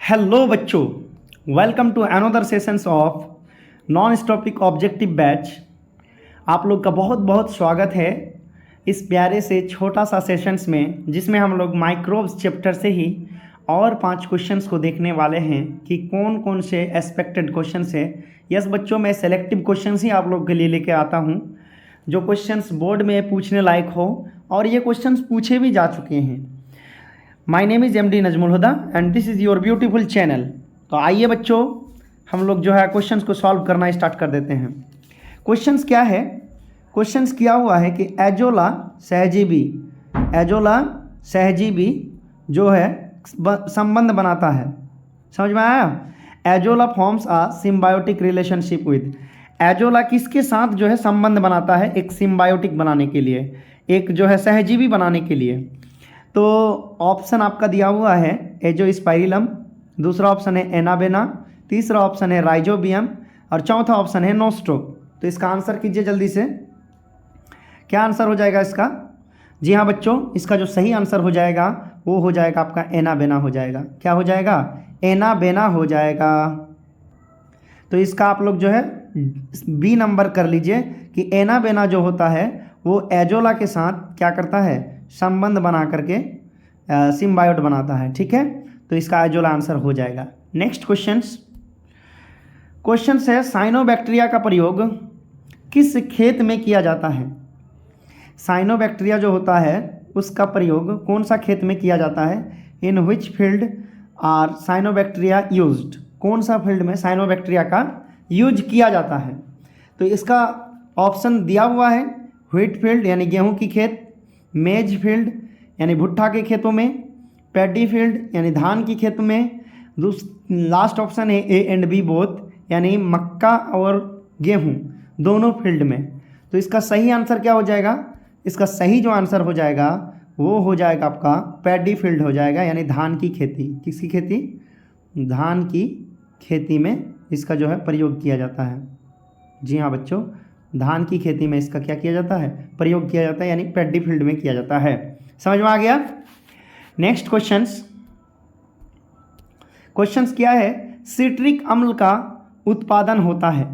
Hello बच्चों, welcome to another sessions of non stopic objective batch. आप लोग का बहुत बहुत स्वागत है इस प्यारे से छोटा सा सेशंस में, जिसमें हम लोग माइक्रोब्स चैप्टर से ही और 5 क्वेश्चंस को देखने वाले हैं कि कौन कौन से एक्सपेक्टेड क्वेश्चंस है। यस बच्चों, मैं सेलेक्टिव क्वेश्चंस ही आप लोग के लिए लेके आता हूँ, जो क्वेश्चंस बोर्ड में पूछने लायक हो, और ये क्वेश्चंस पूछे भी जा चुके हैं। My name is MD Najmul Huda and this is your beautiful channel. तो आइए बच्चों, हम लोग जो है क्वेश्चंस को सॉल्व करना स्टार्ट कर देते हैं। क्वेश्चंस क्या है? क्वेश्चंस किया हुआ है कि एजोला सहजीवी जो है संबंध बनाता है। समझ में आया? Azolla forms a symbiotic relationship with. Azolla किसके साथ जो है संबंध बनाता है? एक सिम्बायोटिक बनाने के लिए, एक जो है सहजीवी बनाने के लिए। तो ऑप्शन आपका दिया हुआ है एजोस्पाइरिलम, दूसरा ऑप्शन है एनाबेना, तीसरा ऑप्शन है राइजोबियम और चौथा ऑप्शन है नोस्ट्रो। तो इसका आंसर कीजिए जल्दी से। क्या आंसर हो जाएगा इसका? जी हाँ बच्चों, इसका जो सही आंसर हो जाएगा वो हो जाएगा आपका एनाबेना हो जाएगा। क्या हो जाएगा? एनाबेना हो जाएगा। तो इसका आप लोग जो है बी नंबर कर लीजिए कि एनाबेना जो होता है वो एजोला के साथ क्या करता है? संबंध बना करके सिम्बायोट बनाता है। ठीक है, तो इसका एजोला आंसर हो जाएगा। नेक्स्ट क्वेश्चन है साइनोबैक्टीरिया का प्रयोग किस खेत में किया जाता है? साइनोबैक्टीरिया जो होता है उसका प्रयोग कौन सा खेत में किया जाता है? In which field are cyanobacteria used. कौन सा फील्ड में साइनोबैक्टीरिया का यूज किया जाता है? तो इसका ऑप्शन दिया हुआ है व्हीट फील्ड यानी गेहूं की खेत, मेज फील्ड यानी भुट्टा के खेतों में, पैडी फील्ड यानी धान की खेत में, लास्ट ऑप्शन है A एंड B बोथ यानी मक्का और गेहूं दोनों फील्ड में। तो इसका सही आंसर क्या हो जाएगा? इसका सही जो आंसर हो जाएगा वो हो जाएगा आपका पैडी फील्ड हो जाएगा, यानी धान की खेती। किसकी खेती? धान की खेती में इसका जो है प्रयोग किया जाता है। जी हाँ बच्चों, धान की खेती में इसका क्या किया जाता है? प्रयोग किया जाता है, यानी पैडी फील्ड में किया जाता है। समझ में आ गया? नेक्स्ट क्वेश्चंस क्या है? सिट्रिक अम्ल का उत्पादन होता है।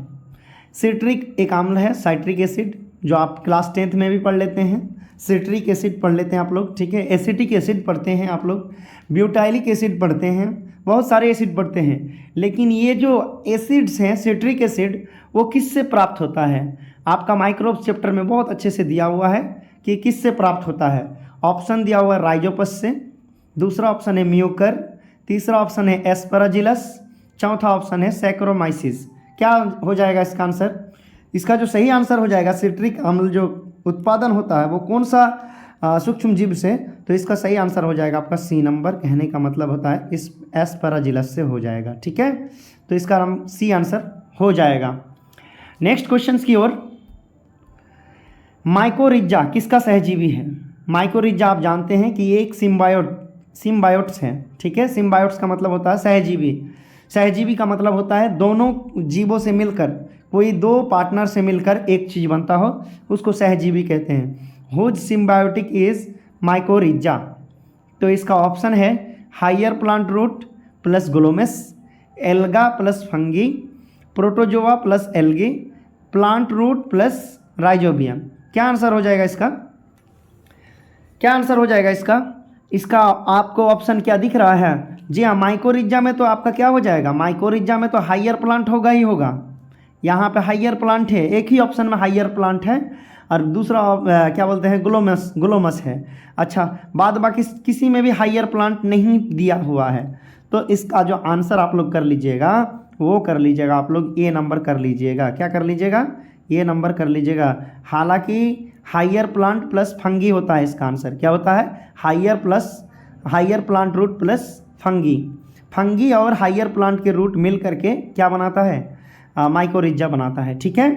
सिट्रिक एक अम्ल है, साइट्रिक एसिड, जो आप क्लास 10th में भी पढ़ लेते हैं। सिट्रिक एसिड पढ़ लेते हैं आप लोग, ठीक है। एसिटिक एसिड पढ़ते हैं आप लोग, ब्यूटाइलिक एसिड पढ़ते हैं, बहुत सारे एसिड पढ़ते हैं। लेकिन ये जो एसिड्स हैं, सिट्रिक एसिड, वो किससे प्राप्त होता है? आपका माइक्रोब्स चैप्टर में बहुत अच्छे से दिया हुआ है कि किससे प्राप्त होता है। ऑप्शन दिया हुआ है राइजोपस से, दूसरा ऑप्शन है म्यूकर, तीसरा ऑप्शन है एस्पराजिलस, चौथा ऑप्शन है सैक्रोमाइसिस। क्या हो जाएगा इसका आंसर? इसका जो सही आंसर हो जाएगा सिट्रिक अम्ल जो उत्पादन होता है वो कौन सा सूक्ष्म जीव से? तो इसका सही आंसर हो जाएगा आपका C नंबर। कहने का मतलब होता है इस एस्पराजिलस से हो जाएगा। ठीक है, तो इसका C आंसर हो जाएगा। नेक्स्ट क्वेश्चन की ओर। माइकोरिज्जा किसका सहजीवी है? माइकोरिज्जा आप जानते हैं कि एक सिम्बायोट्स है। ठीक है, सिम्बायोट्स का मतलब होता है सहजीवी। सहजीवी का मतलब होता है दोनों जीवों से मिलकर, कोई दो पार्टनर से मिलकर एक चीज़ बनता हो, उसको सहजीवी कहते हैं। Whose symbiotic is mycorrhiza. तो इसका ऑप्शन है higher plant root plus glomus, alga plus fungi, protozoa plus algae, plant root plus rhizobium. क्या आंसर हो जाएगा इसका? क्या आंसर हो जाएगा इसका? इसका आपको ऑप्शन क्या दिख रहा है? जी हाँ, माइकोरिज्जा में तो आपका क्या हो जाएगा? माइकोरिज्जा में तो हायर प्लांट होगा ही होगा। यहाँ पे हायर प्लांट है, एक ही ऑप्शन में हायर प्लांट है, और दूसरा क्या बोलते हैं ग्लोमस है। अच्छा, बाद बाकी किसी में भी हायर प्लांट नहीं दिया हुआ है। तो इसका जो आंसर आप लोग कर लीजिएगा वो कर लीजिएगा आप लोग A नंबर कर लीजिएगा। क्या कर लीजिएगा? A नंबर कर लीजिएगा। हालांकि हायर प्लांट प्लस फंगी होता है इसका आंसर। क्या होता है? Higher plant root plus fungi और हायर प्लांट के रूट मिल करके क्या बनाता है? माइकोरिज्जा बनाता है। ठीक है,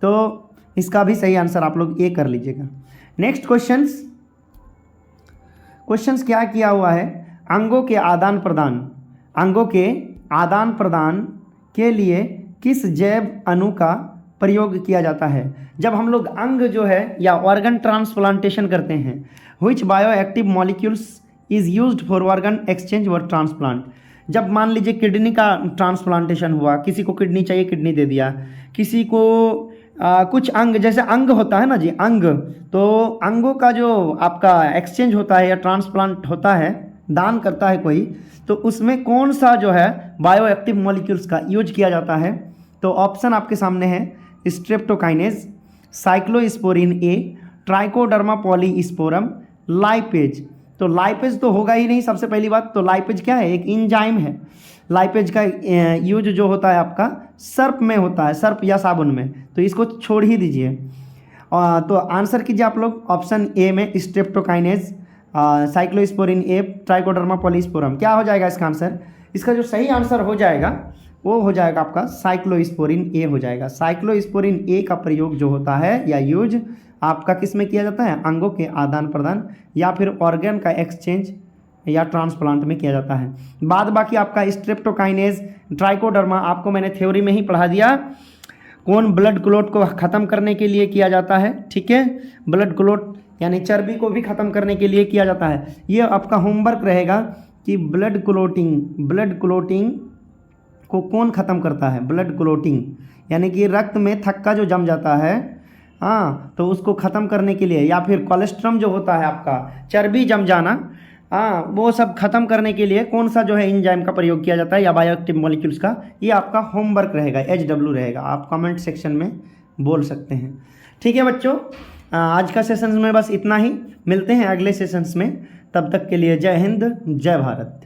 तो इसका भी सही आंसर आप लोग A कर लीजिएगा। नेक्स्ट क्वेश्चंस क्या किया हुआ है? अंगों के आदान प्रदान के लिए किस जैव अणु का प्रयोग किया जाता है? जब हम लोग अंग जो है या ऑर्गन ट्रांसप्लांटेशन करते हैं, which bioactive molecules is used for organ exchange और ट्रांसप्लांट। जब मान लीजिए किडनी का ट्रांसप्लांटेशन हुआ, किसी को किडनी चाहिए, किडनी दे दिया, किसी को कुछ अंग, जैसे अंग होता है ना जी, अंग, तो अंगों का जो आपका एक्सचेंज होता है या ट्रांसप्लांट होता है, दान करता है कोई, तो उसमें कौन सा जो है बायोएक्टिव मॉलिक्यूल्स का यूज किया जाता है? तो ऑप्शन आपके सामने है स्ट्रेप्टोकाइनेज, साइक्लोस्पोरिन ए, ट्राइकोडर्मा पॉलीस्पोरम, लाइपेज। तो लाइपेज तो होगा ही नहीं सबसे पहली बात। तो लाइपेज क्या है? एक इंजाइम है। लाइपेज का यूज जो होता है आपका सर्प में होता है, सर्प या साबुन में, तो इसको छोड़ ही दीजिए। तो आंसर कीजिए आप लोग ऑप्शन ए में स्ट्रेप्टोकाइनेज, साइक्लोस्पोरिन ए, ट्राइकोडर्मा पॉलीस्पोरम। क्या हो जाएगा इसका आंसर? इसका जो सही आंसर हो जाएगा वो हो जाएगा आपका साइक्लोस्पोरिन ए हो जाएगा। साइक्लोस्पोरिन ए का प्रयोग जो होता है या यूज आपका किस में किया जाता है? अंगों के आदान प्रदान या फिर ऑर्गन का एक्सचेंज या ट्रांसप्लांट में किया जाता है। बाद बाकी आपका स्ट्रेप्टोकाइनेज, ट्राइकोडर्मा आपको मैंने थ्योरी में ही पढ़ा दिया, कौन ब्लड क्लॉट को ख़त्म करने के लिए किया जाता है, ठीक है, ब्लड क्लॉट यानी चर्बी को भी ख़त्म करने के लिए किया जाता है। ये आपका होमवर्क रहेगा कि ब्लड क्लॉटिंग को कौन ख़त्म करता है? ब्लड क्लॉटिंग यानी कि रक्त में थक्का जो जम जाता है, हाँ, तो उसको ख़त्म करने के लिए, या फिर कोलेस्ट्रम जो होता है आपका, चर्बी जम जाना, हाँ, वो सब खत्म करने के लिए कौन सा जो है एंजाइम का प्रयोग किया जाता है या बायोएक्टिव मॉलिक्यूल्स का? ये आपका होमवर्क रहेगा, HW रहेगा, आप कमेंट सेक्शन में बोल सकते हैं। ठीक है बच्चों, आज का सेशंस में बस इतना ही, मिलते हैं अगले सेशंस में, तब तक के लिए जय हिंद, जय भारत।